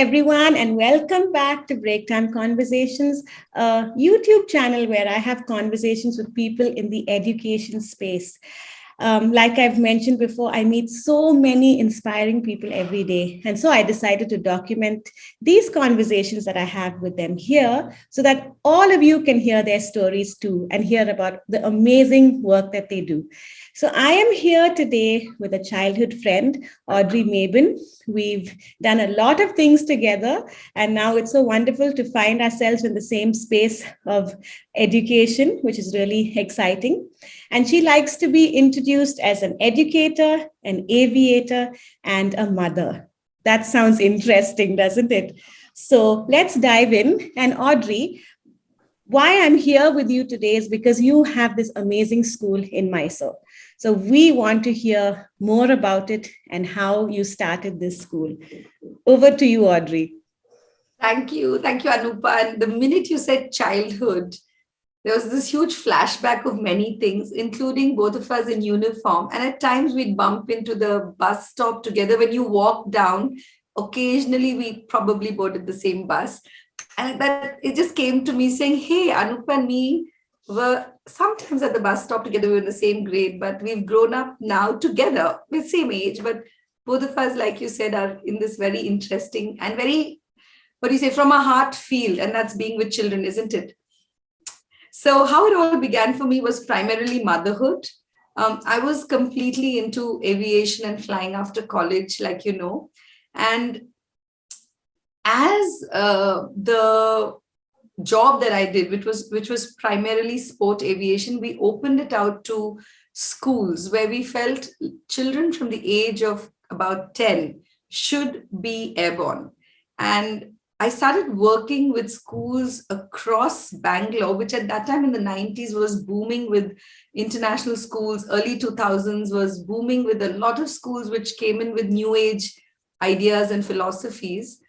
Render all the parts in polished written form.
everyone, and welcome back to Break Time Conversations, a YouTube channel where I have conversations with people in the education space. Like I've mentioned before, I meet so many inspiring people every day. And so I decided to document these conversations that I have with them here so that all of you can hear their stories too and hear about the amazing work that they do. So I am here today with a childhood friend, Audrey Mabin. We've done a lot of things together, and now it's so wonderful to find ourselves in the same space of education, which is really exciting. And she likes to be introduced as an educator, an aviator, and a mother. That sounds interesting, doesn't it? So let's dive in. And Audrey, why I'm here with you today is because you have this amazing school in Mysore. So we want to hear more about it and how you started this school. Over to you, Audrey. Thank you. Thank you, Anupa. And the minute you said childhood, there was this huge flashback of many things, including both of us in uniform. And at times we'd bump into the bus stop together. When you walk down, occasionally we probably boarded the same bus. And that it just came to me saying, hey, Anupa and me were sometimes at the bus stop together. We were in the same grade, but we've grown up now together with same age. But both of us, like you said, are in this very interesting and very, what do you say, from a heart field. And that's being with children, isn't it? So how it all began for me was primarily motherhood. I was completely into aviation and flying after college, like you know. And as the job that I did, which was primarily sport aviation, we opened it out to schools where we felt children from the age of about 10 should be airborne. And I started working with schools across Bangalore, which at that time in the 90s was booming with international schools. Early 2000s was booming with a lot of schools which came in with new age ideas and philosophies.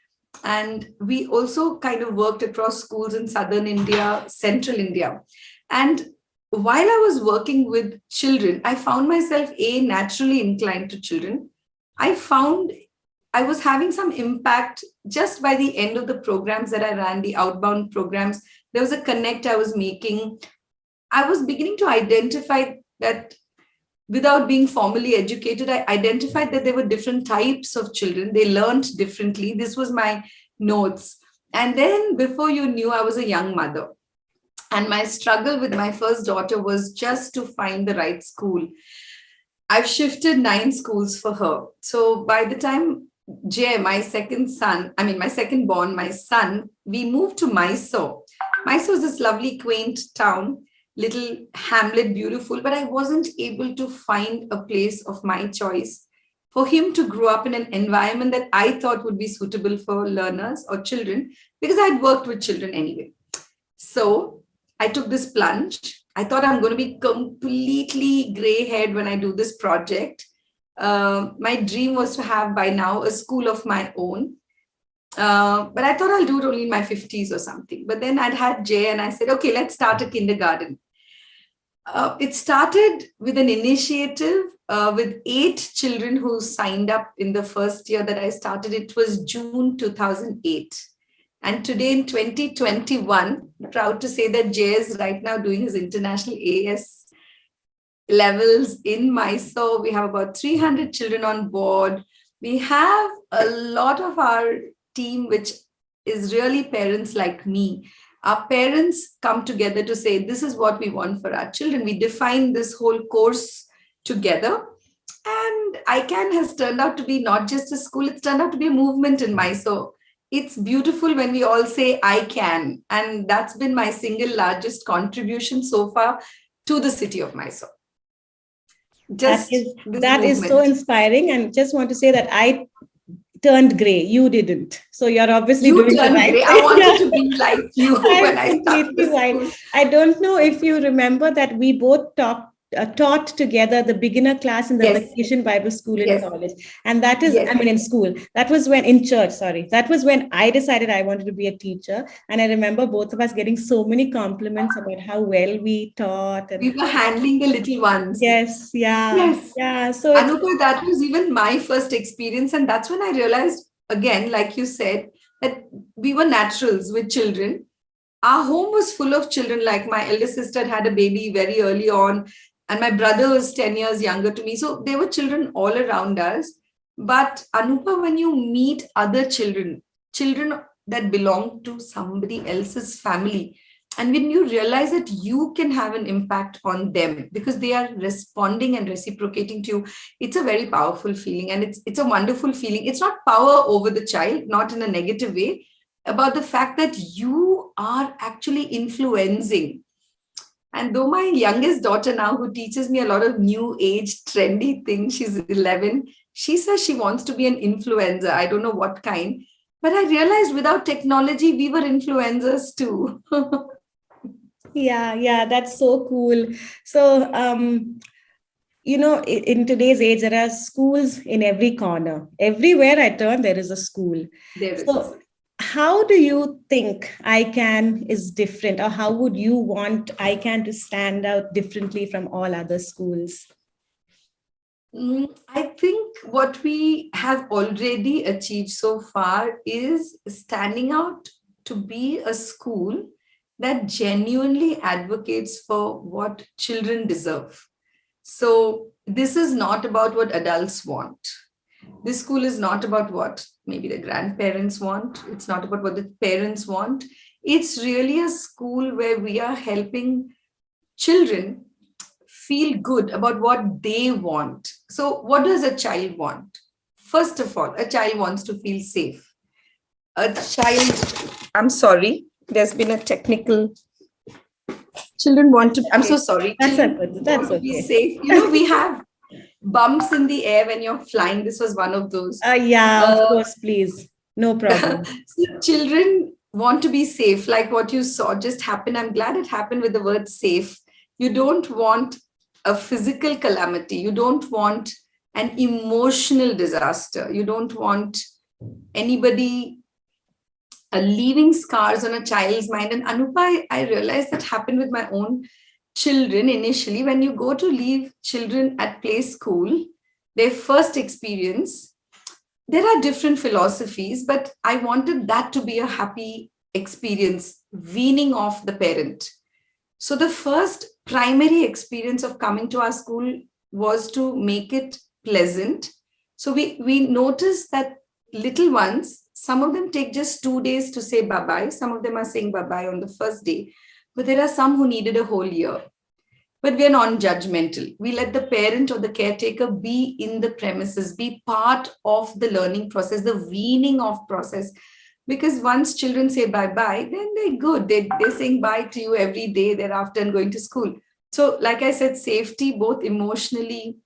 And we also kind of worked across schools in southern India, central India. And while I was working with children, I found myself naturally inclined to children. I found I was having some impact just by the end of the programs that I ran, the outbound programs. There was a connect I was making. I was beginning to identify that without being formally educated, I identified that there were different types of children. They learned differently. This was my notes. And then before you knew, I was a young mother. And my struggle with my first daughter was just to find the right school. I've shifted 9 schools for her. So by the time Jay, my second born, my son, we moved to Mysore. Mysore is this lovely, quaint town, little hamlet, beautiful, but I wasn't able to find a place of my choice for him to grow up in an environment that I thought would be suitable for learners or children, because I'd worked with children anyway. So I took this plunge. I thought I'm going to be completely gray-haired when I do this project. My dream was to have by now a school of my own. But I thought I'll do it only in my 50s or something. But then I'd had Jay and I said, okay, let's start a kindergarten. It started with an initiative with 8 children who signed up in the first year that I started. It was June 2008. And today in 2021, proud to say that Jay is right now doing his international AS levels in Mysore. We have about 300 children on board. We have a lot of our team, which is really parents like me. Our parents come together to say, this is what we want for our children. We define this whole course together. And ICANN has turned out to be not just a school, it's turned out to be a movement in Mysore. It's beautiful when we all say, I can. And that's been my single largest contribution so far to the city of Mysore. That is so inspiring. And just want to say that I turned gray. You didn't. So you're obviously doing the right thing. I wanted to be like you when I started. Right. I don't know if you remember that we both taught together the beginner class in the Vacation Bible School in college. And that is, in school. That was when, in church, sorry. That was when I decided I wanted to be a teacher. And I remember both of us getting so many compliments about how well we taught. And we were handling the little ones. Yes. So Anupa, that was even my first experience. And that's when I realized, again, like you said, that we were naturals with children. Our home was full of children. Like my elder sister had a baby very early on, and my brother was 10 years younger to me. So there were children all around us. But Anupa, when you meet other children, children that belong to somebody else's family, and when you realize that you can have an impact on them because they are responding and reciprocating to you, it's a very powerful feeling, and it's a wonderful feeling. It's not power over the child, not in a negative way, about the fact that you are actually influencing. And though my youngest daughter now, who teaches me a lot of new age trendy things, she's 11, she says she wants to be an influencer. I don't know what kind, but I realized without technology, we were influencers too. Yeah, that's so cool. So, in today's age, there are schools in every corner. Everywhere I turn, there is a school. There is. So, how do you think ICAN is different, or how would you want ICAN to stand out differently from all other schools? I think what we have already achieved so far is standing out to be a school that genuinely advocates for what children deserve. So this is not about what adults want. This school is not about what maybe the grandparents want. It's not about what the parents want. It's really a school where we are helping children feel good about what they want. So what does a child want? First of all, a child wants to feel safe. A child, I'm sorry, there's been a technical. Children want to, I'm so sorry. That's okay. Be safe. We have bumps in the air when you're flying. This was one of those. Of course, please. No problem. So children want to be safe, like what you saw just happen. I'm glad it happened with the word safe. You don't want a physical calamity. You don't want an emotional disaster. You don't want anybody leaving scars on a child's mind. And Anupa, I realized that happened with my own children initially. When you go to leave children at play school, their first experience, there are different philosophies, but I wanted that to be a happy experience, weaning off the parent. So the first primary experience of coming to our school was to make it pleasant. So we noticed that little ones, some of them take just 2 days to say bye-bye. Some of them are saying bye-bye on the first day, but there are some who needed a whole year. But we are non-judgmental. We let the parent or the caretaker be in the premises, be part of the learning process, the weaning off process. Because once children say bye-bye, then they're good. They're saying bye to you every day thereafter and going to school. So like I said, safety, both emotionally,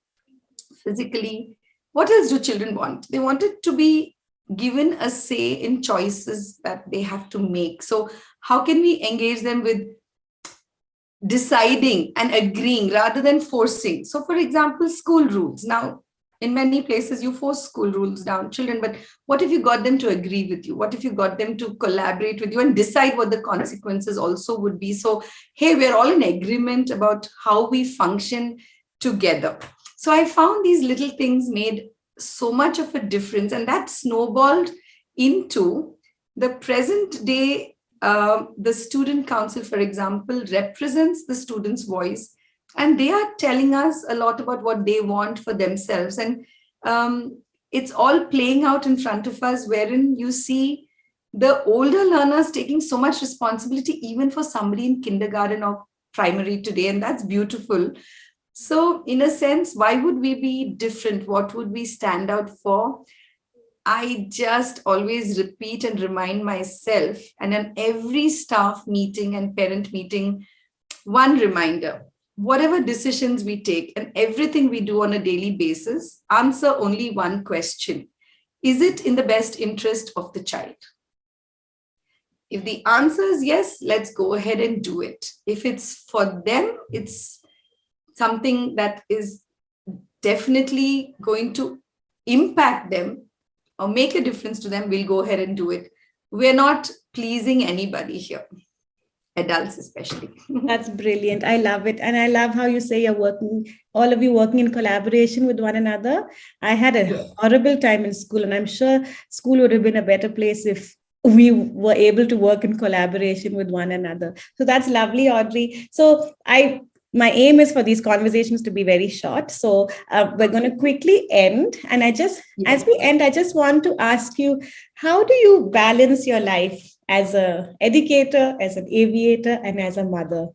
physically. What else do children want? They wanted to be given a say in choices that they have to make. So how can we engage them with deciding and agreeing rather than forcing? So for example, school rules. Now, in many places, you force school rules down children, but what if you got them to agree with you? What if you got them to collaborate with you and decide what the consequences also would be? So, hey, we're all in agreement about how we function together. So I found these little things made so much of a difference, and that snowballed into the present day. The student council, for example, represents the students' voice, and they are telling us a lot about what they want for themselves. And it's all playing out in front of us, wherein you see the older learners taking so much responsibility, even for somebody in kindergarten or primary today, and that's beautiful. So in a sense, why would we be different? What would we stand out for? I just always repeat and remind myself, and in every staff meeting and parent meeting, one reminder: whatever decisions we take and everything we do on a daily basis, answer only one question: is it in the best interest of the child? If the answer is yes, let's go ahead and do it. If it's for them, it's something that is definitely going to impact them or make a difference to them, we'll go ahead and do it. We're not pleasing anybody here, adults especially. That's brilliant. I love it. And I love how you say you're working, all of you working in collaboration with one another. I had a horrible time in school, and I'm sure school would have been a better place if we were able to work in collaboration with one another. So that's lovely, Audrey. So my aim is for these conversations to be very short. So we're going to quickly end. And as we end, I just want to ask you, how do you balance your life as an educator, as an aviator, and as a mother?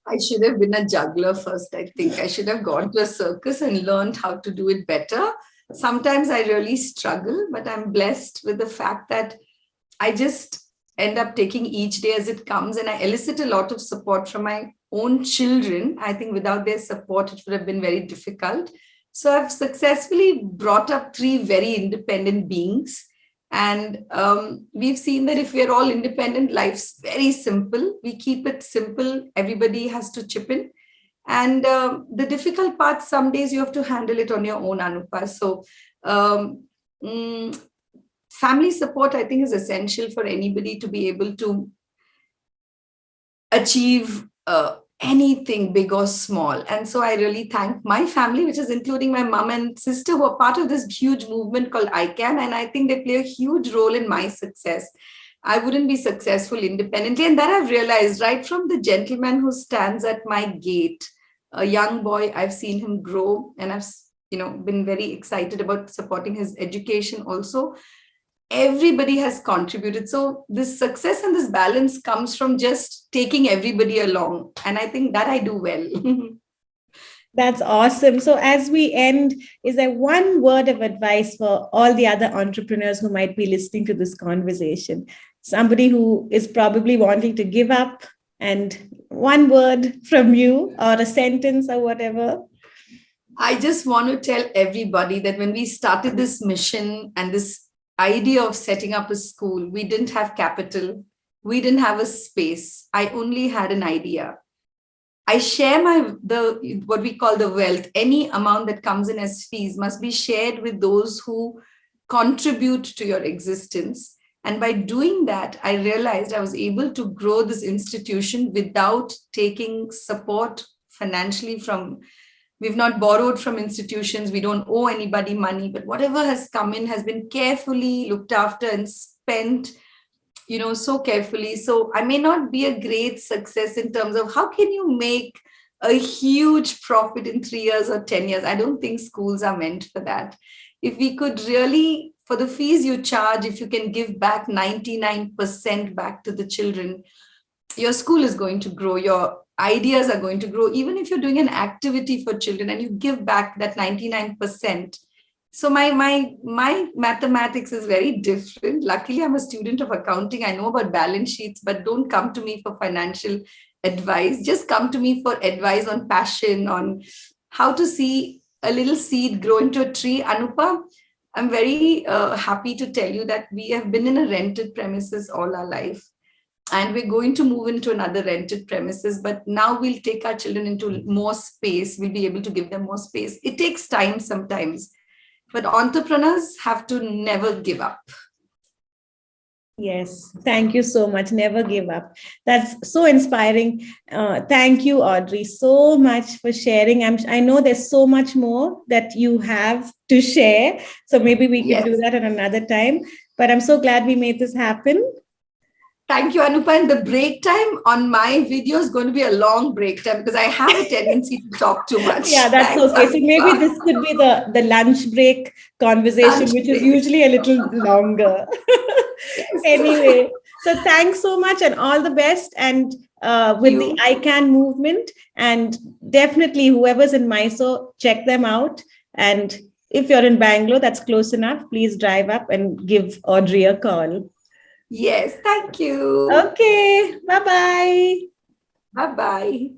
I should have been a juggler first, I think. I should have gone to a circus and learned how to do it better. Sometimes I really struggle, but I'm blessed with the fact that I just end up taking each day as it comes, and I elicit a lot of support from my own children. I think without their support, it would have been very difficult. So I've successfully brought up 3 very independent beings. And we've seen that if we're all independent, life's very simple. We keep it simple. Everybody has to chip in. And the difficult part, some days you have to handle it on your own, Anupa. So family support, I think, is essential for anybody to be able to achieve anything big or small. And so I really thank my family, which is including my mom and sister, who are part of this huge movement called ICAN. And I think they play a huge role in my success. I wouldn't be successful independently. And that I've realized right from the gentleman who stands at my gate, a young boy. I've seen him grow, and I've been very excited about supporting his education also. Everybody has contributed. So this success and this balance comes from just taking everybody along. And I think that I do well. That's awesome. So as we end, is there one word of advice for all the other entrepreneurs who might be listening to this conversation? Somebody who is probably wanting to give up, and one word from you or a sentence or whatever. I just want to tell everybody that when we started this mission and this idea of setting up a school, we didn't have capital. We didn't have a space. I only had an idea. I share what we call the wealth. Any amount that comes in as fees must be shared with those who contribute to your existence. And by doing that, I realized I was able to grow this institution without taking support financially from. We've not borrowed from institutions. We don't owe anybody money, but whatever has come in has been carefully looked after and spent, so carefully. So I may not be a great success in terms of how can you make a huge profit in 3 years or 10 years. I don't think schools are meant for that. If we could really, for the fees you charge, if you can give back 99% back to the children, your school is going to grow. Your ideas are going to grow. Even if you're doing an activity for children and you give back that 99%. So my mathematics is very different. Luckily, I'm a student of accounting. I know about balance sheets, but don't come to me for financial advice. Just come to me for advice on passion, on how to see a little seed grow into a tree. Anupa, I'm very happy to tell you that we have been in a rented premises all our life. And we're going to move into another rented premises, but now we'll take our children into more space. We'll be able to give them more space. It takes time sometimes, but entrepreneurs have to never give up. Yes, thank you so much. Never give up. That's so inspiring. Thank you, Audrey, so much for sharing. I know there's so much more that you have to share. So maybe we can do that at another time. But I'm so glad we made this happen. Thank you, Anupa. And the break time on my video is going to be a long break time because I have a tendency to talk too much. Yeah, that's okay. Anupa. So maybe this could be the lunch break conversation, which is usually a little longer. Anyway, so thanks so much and all the best. And with the ICAN movement, and definitely whoever's in Mysore, check them out. And if you're in Bangalore, that's close enough, please drive up and give Audrey a call. Yes, thank you. Okay, bye-bye. Bye-bye.